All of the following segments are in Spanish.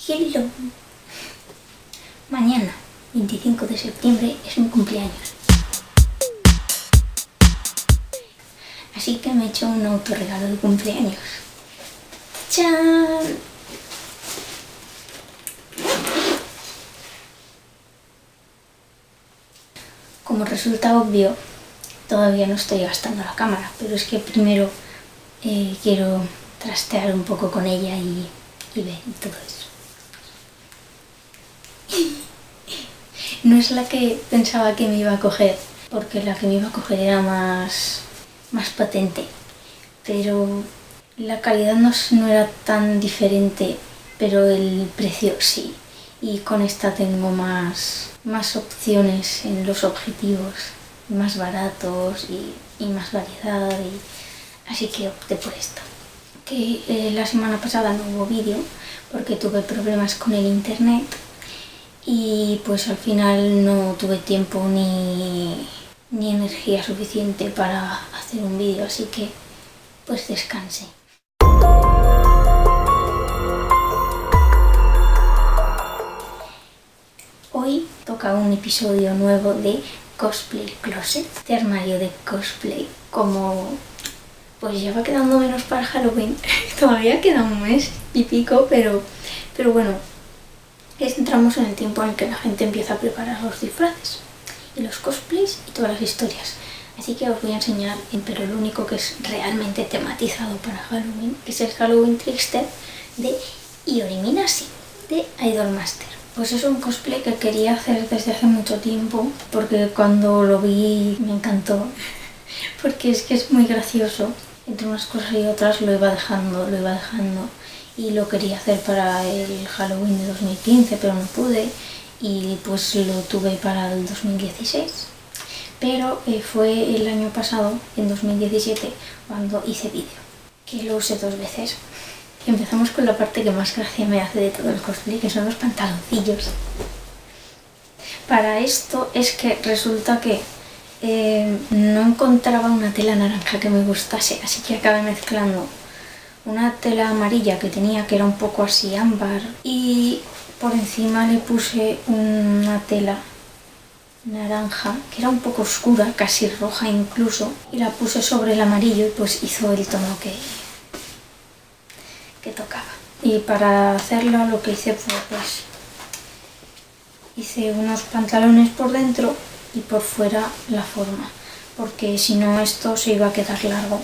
Hello. Mañana, 25 de septiembre, es mi cumpleaños. Así que me he hecho un autorregalo de cumpleaños. ¡Chán! Como resulta obvio, todavía no estoy gastando la cámara, pero es que primero quiero trastear un poco con ella y ver y todo eso. No es la que pensaba que me iba a coger, porque la que me iba a coger era más potente, pero la calidad no era tan diferente, pero el precio sí. Y con esta tengo más opciones en los objetivos, más baratos y más variedad, así que opté por esta. Que la semana pasada no hubo vídeo porque tuve problemas con el internet y pues al final no tuve tiempo ni energía suficiente para hacer un vídeo, así que pues descansé. Hoy toca un episodio nuevo de Cosplay Closet, este armario de cosplay. Como pues ya va quedando menos para Halloween, todavía queda un mes y pico, pero bueno, entramos en el tiempo en el que la gente empieza a preparar los disfraces y los cosplays y todas las historias. Así que os voy a enseñar, pero lo único que es realmente tematizado para Halloween, que es el Halloween Trickster de Iori Minasi, de Idolmaster. Pues es un cosplay que quería hacer desde hace mucho tiempo, porque cuando lo vi me encantó, porque es que es muy gracioso. Entre unas cosas y otras lo iba dejando, y lo quería hacer para el Halloween de 2015, pero no pude, y pues lo tuve para el 2016. Pero fue el año pasado, en 2017, cuando hice vídeo, que lo usé 2 veces. Empezamos con la parte que más gracia me hace de todo el cosplay, que son los pantaloncillos. Para esto es que resulta que no encontraba una tela naranja que me gustase, así que acabé mezclando una tela amarilla que tenía, que era un poco así ámbar, y por encima le puse una tela naranja, que era un poco oscura, casi roja incluso, y la puse sobre el amarillo y pues hizo el tono que tocaba. Y para hacerlo lo que hice fue pues hice unos pantalones por dentro y por fuera la forma, porque si no esto se iba a quedar largo.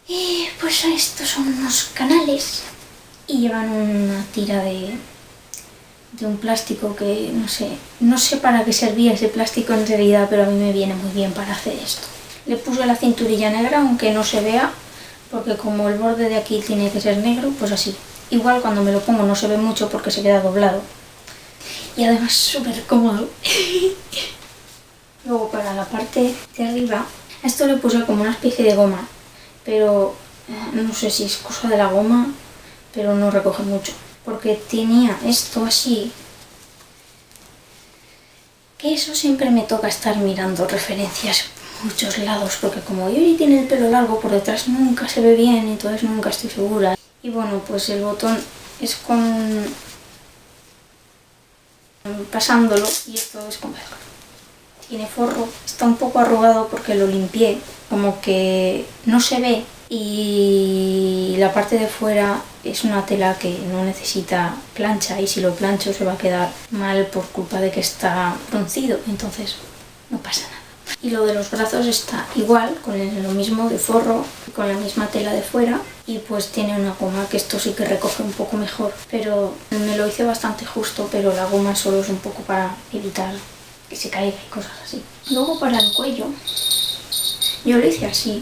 Y pues estos son unos canales y llevan una tira de un plástico que no sé para qué servía ese plástico en realidad, pero a mí me viene muy bien para hacer esto. Le puse la cinturilla negra, aunque no se vea, porque como el borde de aquí tiene que ser negro, pues así. Igual cuando me lo pongo no se ve mucho porque se queda doblado. Y además súper cómodo. Luego para la parte de arriba, a esto le puse como una especie de goma, pero no sé si es cosa de la goma, pero no recoge mucho. Porque tenía esto así, que eso siempre me toca estar mirando referencias por muchos lados, porque como Yuri tiene el pelo largo, por detrás nunca se ve bien, entonces nunca estoy segura. Y bueno, pues el botón es con pasándolo y esto es con velcro. Tiene forro, está un poco arrugado porque lo limpié, como que no se ve, y la parte de fuera es una tela que no necesita plancha, y si lo plancho se va a quedar mal por culpa de que está fruncido, entonces no pasa nada. Y lo de los brazos está igual, con lo mismo de forro, con la misma tela de fuera, y pues tiene una goma que esto sí que recoge un poco mejor, pero me lo hice bastante justo, pero la goma solo es un poco para evitar que se caiga y cosas así. Luego para el cuello, yo lo hice así.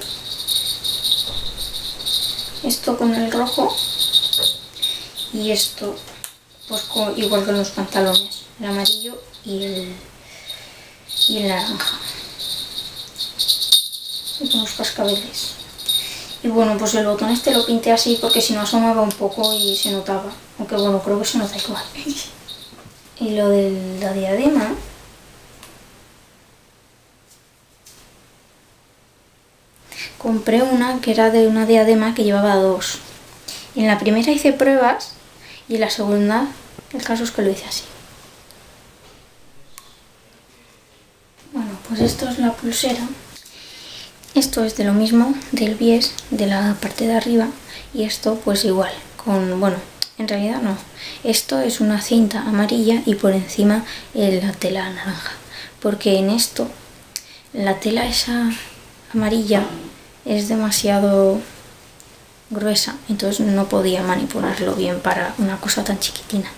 Esto con el rojo y esto pues igual que en los pantalones, el amarillo y el naranja. Y con los cascabeles. Y bueno, pues el botón este lo pinté así porque si no asomaba un poco y se notaba. Aunque bueno, creo que se nota igual. Y lo de la diadema, compré una que era de una diadema que llevaba 2. Y en la primera hice pruebas y en la segunda El caso es que lo hice así. Bueno, pues esto es la pulsera. Esto es de lo mismo, del bies, de la parte de arriba. Y esto pues igual, bueno, en realidad no. Esto es una cinta amarilla y por encima la tela naranja. Porque en esto, la tela esa amarilla es demasiado gruesa, entonces no podía manipularlo bien para una cosa tan chiquitina.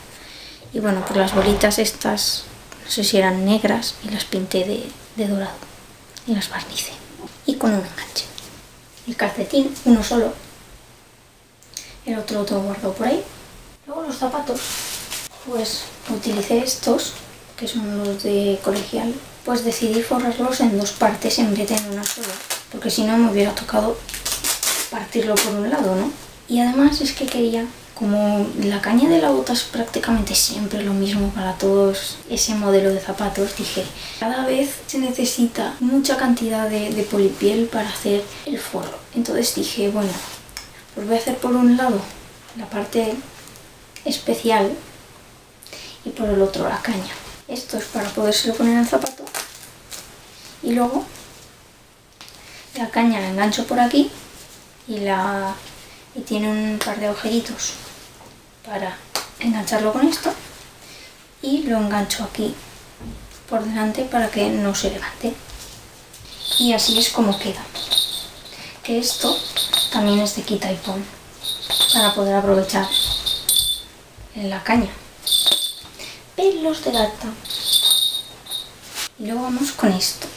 Y bueno, pues las bolitas estas, no sé si eran negras, y las pinté de dorado y las barnicé. Y con un enganche. El calcetín, uno solo, el otro lo tengo guardado por ahí. Luego los zapatos, pues utilicé estos, que son los de colegial. Pues decidí forrarlos en dos partes en vez de en una sola, porque si no me hubiera tocado partirlo por un lado, ¿no? Y además es que quería, como la caña de la bota es prácticamente siempre lo mismo para todos ese modelo de zapatos, dije, cada vez se necesita mucha cantidad de polipiel para hacer el forro. Entonces dije, bueno, pues voy a hacer por un lado la parte especial y por el otro la caña. Esto es para podérselo poner al zapato y luego la caña la engancho por aquí y tiene un par de agujeritos para engancharlo con esto y lo engancho aquí por delante para que no se levante. Y así es como queda. Que esto también es de quita y pon para poder aprovechar en la caña. Pelos de gata. Y luego vamos con esto.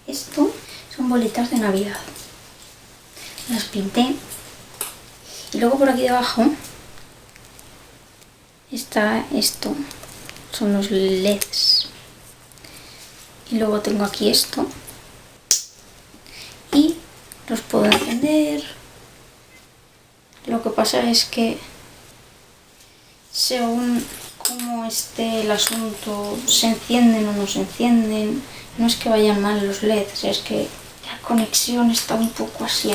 Esto son bolitas de Navidad. Las pinté. Y luego por aquí debajo está esto. Son los LEDs. Y luego tengo aquí esto. Y los puedo encender. Lo que pasa es que según cómo esté el asunto, se encienden o no se encienden. No es que vayan mal los LEDs, es que la conexión está un poco así.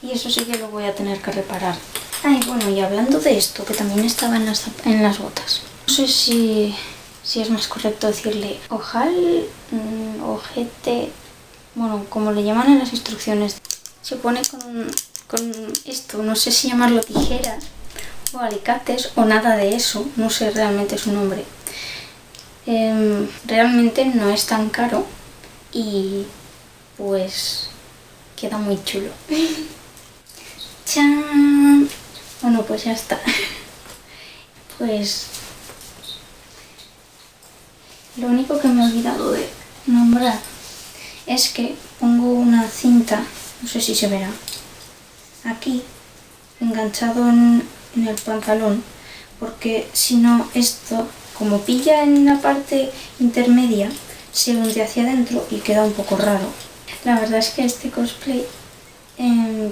Y eso sí que lo voy a tener que reparar. Ay, bueno, y hablando de esto, que también estaba en las botas. No sé si es más correcto decirle ojal, ojete, bueno, como le llaman en las instrucciones. Se pone con esto, no sé si llamarlo tijeras o alicates o nada de eso, no sé realmente su nombre. Realmente no es tan caro y pues queda muy chulo. ¡Chan! Bueno, pues ya está. Pues lo único que me he olvidado de nombrar es que pongo una cinta, no sé si se verá, aquí enganchado en el pantalón, porque si no esto, como pilla en la parte intermedia, se hunde hacia adentro y queda un poco raro. La verdad es que este cosplay,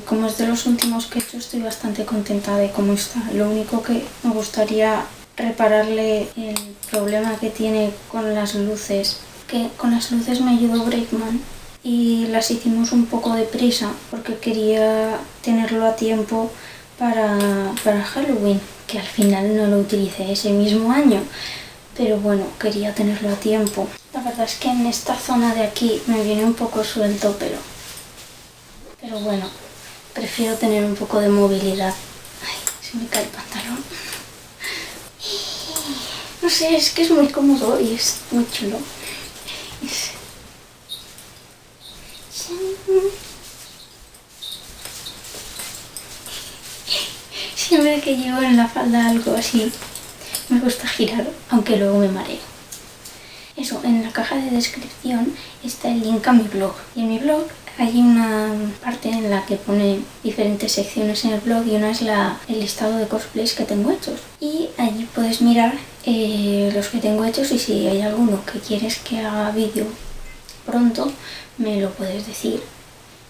como es de los últimos que he hecho, estoy bastante contenta de cómo está. Lo único que me gustaría repararle el problema que tiene con las luces, que con las luces me ayudó Breakman y las hicimos un poco deprisa porque quería tenerlo a tiempo para Halloween, que al final no lo utilicé ese mismo año, pero bueno, quería tenerlo a tiempo. La verdad es que en esta zona de aquí me viene un poco suelto, pero bueno, prefiero tener un poco de movilidad. Ay, se me cae el pantalón. No sé, es que es muy cómodo y es muy chulo. Siempre que llevo en la falda algo así, me gusta girar, aunque luego me mareo. Eso, en la caja de descripción está el link a mi blog. Y en mi blog hay una parte en la que pone diferentes secciones en el blog y una es el listado de cosplays que tengo hechos. Y allí puedes mirar los que tengo hechos y si hay alguno que quieres que haga vídeo pronto, me lo puedes decir.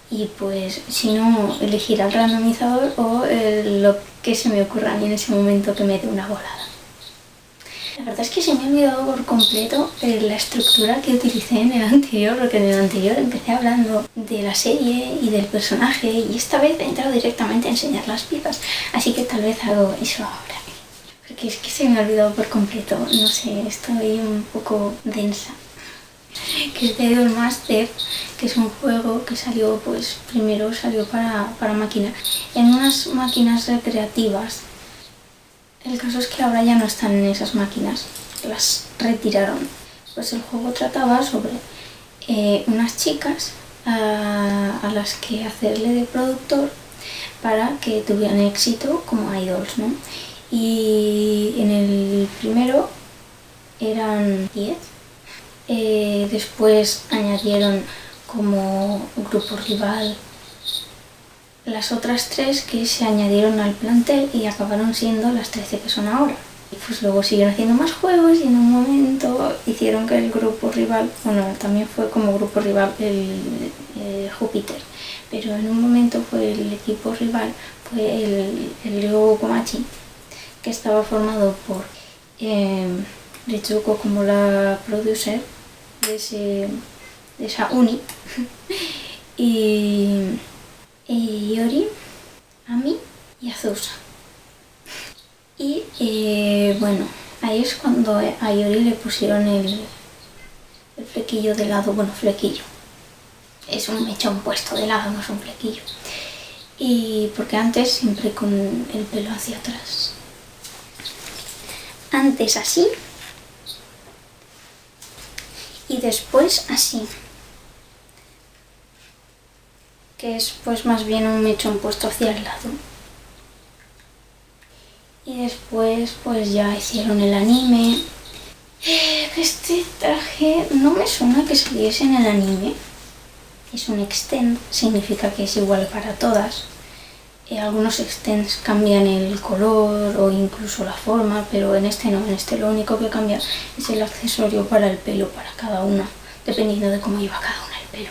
Y pues si no, elegir al randomizador o lo que se me ocurra a mí en ese momento que me dé una volada. La verdad es que se me ha olvidado por completo la estructura que utilicé en el anterior, porque en el anterior empecé hablando de la serie y del personaje y esta vez he entrado directamente a enseñar las piezas, así que tal vez hago eso ahora. porque es que se me ha olvidado por completo, no sé, estoy un poco densa. Que es de Idolmaster, que es un juego que salió, pues primero salió para máquina, en unas máquinas recreativas. El caso es que ahora ya no están en esas máquinas, las retiraron. Pues el juego trataba sobre unas chicas a las que hacerle de productor para que tuvieran éxito como idols, ¿no? Y en el primero eran 10. Después añadieron como grupo rival las otras 3 que se añadieron al plantel y acabaron siendo las 13 que son ahora. Y pues luego siguieron haciendo más juegos y en un momento hicieron que el grupo rival, bueno, también fue como grupo rival el Júpiter, pero en un momento fue el equipo rival, fue el Ryo Komachi, que estaba formado por Ritsuko como la producer de esa uni y Yori, Ami y Azusa. Y bueno, ahí es cuando a Yori le pusieron el flequillo de lado, bueno, flequillo. Es un mechón puesto de lado, no es un flequillo. Y porque antes siempre con el pelo hacia atrás. Antes así y después así. Que es pues más bien un mechón puesto hacia el lado. Y después pues ya hicieron el anime. Este traje no me suena que saliese en el anime. Es un extend, significa que es igual para todas. Algunos extends cambian el color o incluso la forma, pero en este no, en este lo único que cambia es el accesorio para el pelo, para cada una, dependiendo de cómo lleva cada una el pelo.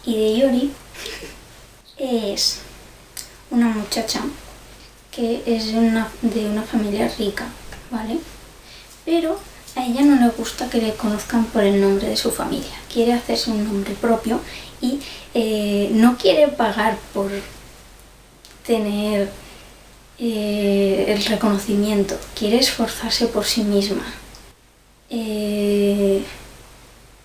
Y de Yori es una muchacha que es de una familia rica, ¿vale? Pero a ella no le gusta que le conozcan por el nombre de su familia. Quiere hacerse un nombre propio y no quiere pagar por tener el reconocimiento. Quiere esforzarse por sí misma.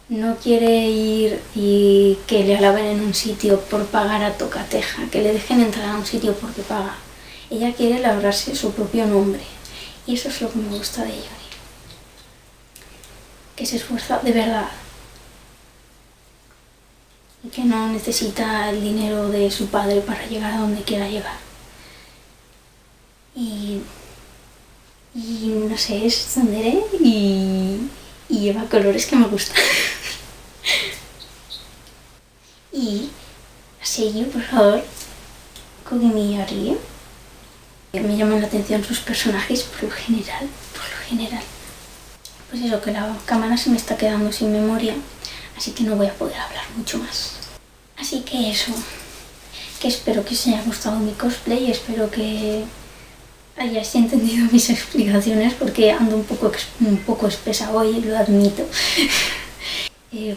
No quiere ir y que le alaben en un sitio por pagar a tocateja, que le dejen entrar a un sitio porque paga. Ella quiere labrarse su propio nombre. Y eso es lo que me gusta de ella. Que se esfuerza de verdad y que no necesita el dinero de su padre para llegar a donde quiera llegar. Y no sé, es tsundere y lleva colores que me gustan. Y Seiyu, por favor, Kogimi Yarie. Me llaman la atención sus personajes por lo general. Pues eso, que la cámara se me está quedando sin memoria, así que no voy a poder hablar mucho más. Así que eso, que espero que os haya gustado mi cosplay, espero que hayáis entendido mis explicaciones, porque ando un poco espesa hoy, lo admito.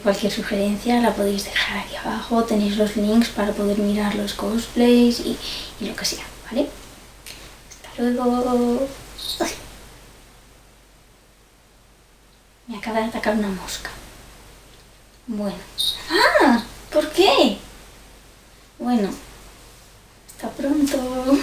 Cualquier sugerencia la podéis dejar aquí abajo, tenéis los links para poder mirar los cosplays y lo que sea, ¿vale? Hasta luego. Me acaba de atacar una mosca. Bueno. ¡Ah! ¿Por qué? Bueno. Hasta pronto.